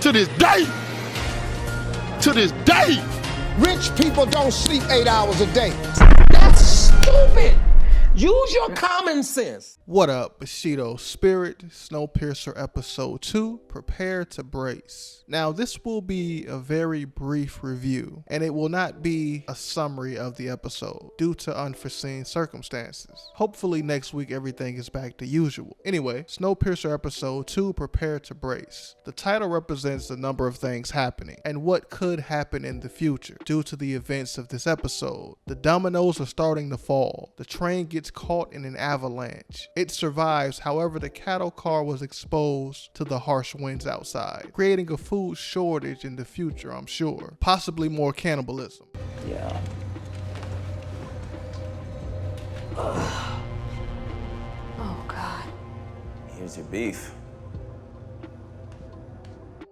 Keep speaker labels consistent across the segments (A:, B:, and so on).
A: To this day. To this day.
B: Rich people don't sleep 8 hours a day.
C: That's stupid. Use your common sense.
D: What up, Bushido Spirit, Snowpiercer episode 2, prepare to brace. Now this will be a very brief review, and it will not be a summary of the episode due to unforeseen circumstances. Hopefully next week everything is back to usual. Anyway, Snowpiercer episode 2, prepare to brace. The title represents the number of things happening, and what could happen in the future due to the events of this episode. The dominoes are starting to fall. The train gets caught in an avalanche. It survives, however the cattle car was exposed to the harsh winds outside, creating a food shortage in the future, I'm sure. Possibly more cannibalism.
C: Yeah.
E: Oh, God.
F: Here's your beef.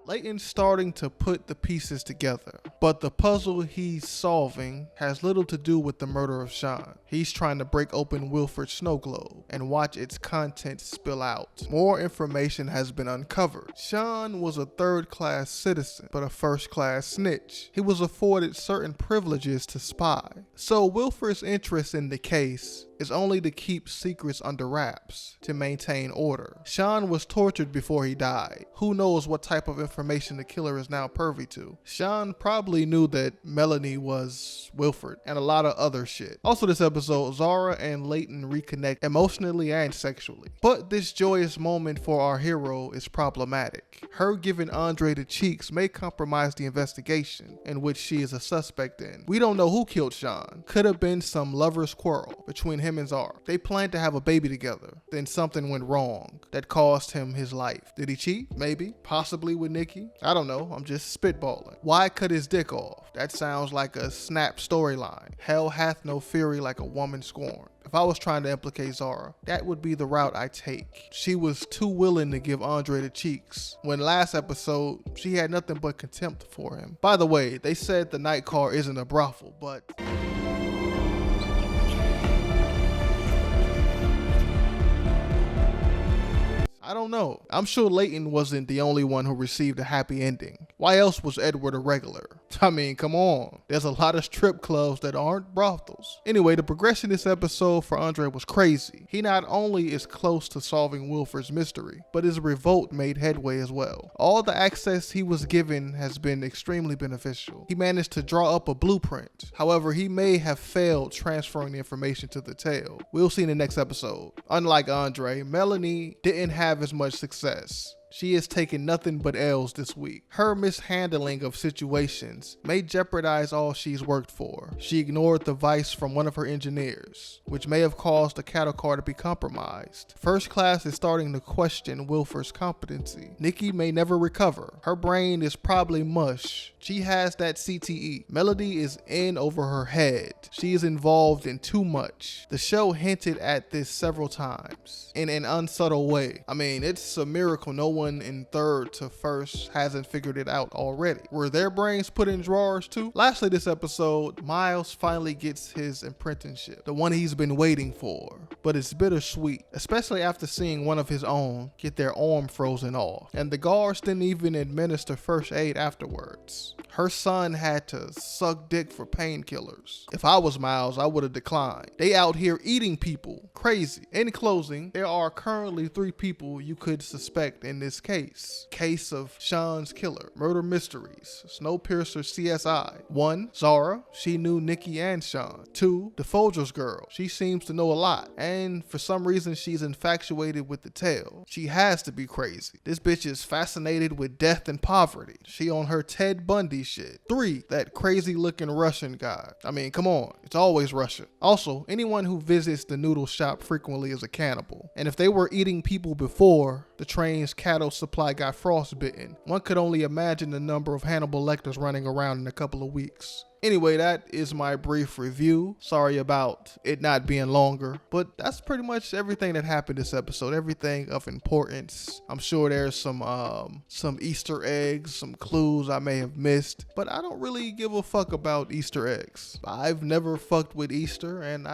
D: Layton's starting to put the pieces together, but the puzzle he's solving has little to do with the murder of Sean. He's trying to break open Wilford's snow globe and watch its contents spill out. More information has been uncovered. Sean was a third-class citizen, but a first-class snitch. He was afforded certain privileges to spy. So Wilford's interest in the case is only to keep secrets under wraps, to maintain order. Sean was tortured before he died. Who knows what type of information the killer is now privy to. Sean probably knew that Melanie was Wilford and a lot of other shit. Also this episode, Zara and Layton reconnect emotionally and sexually. But this joyous moment for our hero is problematic. Her giving Andre the cheeks may compromise the investigation in which she is a suspect in. We don't know who killed Sean. Could have been some lover's quarrel between him and Zara. They planned to have a baby together. Then something went wrong that cost him his life. Did he cheat? Maybe. Possibly with Nikki? I don't know. I'm just spitballing. Why cut his dick off? That sounds like a Snap storyline. Hell hath no fury like a woman scorned. If I was trying to implicate Zara, that would be the route I take. She was too willing to give Andre the cheeks, when last episode, she had nothing but contempt for him. By the way, they said the night car isn't a brothel, but I don't know. I'm sure Layton wasn't the only one who received a happy ending. Why else was Edward a regular? I mean, come on. There's a lot of strip clubs that aren't brothels. Anyway, the progression this episode for Andre was crazy. He not only is close to solving Wilford's mystery, but his revolt made headway as well. All the access he was given has been extremely beneficial. He managed to draw up a blueprint. However, he may have failed transferring the information to the tail. We'll see in the next episode. Unlike Andre, Melanie didn't have as much success. She has taken nothing but L's this week. Her mishandling of situations may jeopardize all she's worked for. She ignored the advice from one of her engineers, which may have caused the cattle car to be compromised. First Class is starting to question Wilford's competency. Nikki may never recover. Her brain is probably mush. She has that CTE. Melody is in over her head. She is involved in too much. The show hinted at this several times in an unsubtle way. I mean, it's a miracle no one in third to first hasn't figured it out already. Were their brains put in drawers too? Lastly this episode, Miles finally gets his apprenticeship, the one he's been waiting for. But it's bittersweet, especially after seeing one of his own get their arm frozen off. And the guards didn't even administer first aid afterwards. Her son had to suck dick for painkillers. If I was Miles, I would have declined. They out here eating people. Crazy. In closing, there are currently 3 people you could suspect in this case. Case of Sean's killer. Murder mysteries. Snowpiercer CSI. 1. Zara. She knew Nikki and Sean. 2. The Folgers girl. She seems to know a lot. And for some reason, she's infatuated with the tale. She has to be crazy. This bitch is fascinated with death and poverty. She on her Ted Bundy shit. 3. That crazy looking Russian guy. I mean, come on. It's always Russia. Also, anyone who visits the noodle shop frequently is a cannibal. And if they were eating people before the train's cattle supply got frostbitten, one could only imagine the number of Hannibal Lecters running around in a couple of weeks. Anyway, that is my brief review. Sorry about it not being longer, but that's pretty much everything that happened this episode. Everything of importance. I'm sure there's some Easter eggs, some clues I may have missed, but I don't really give a fuck about Easter eggs. I've never fucked with Easter, and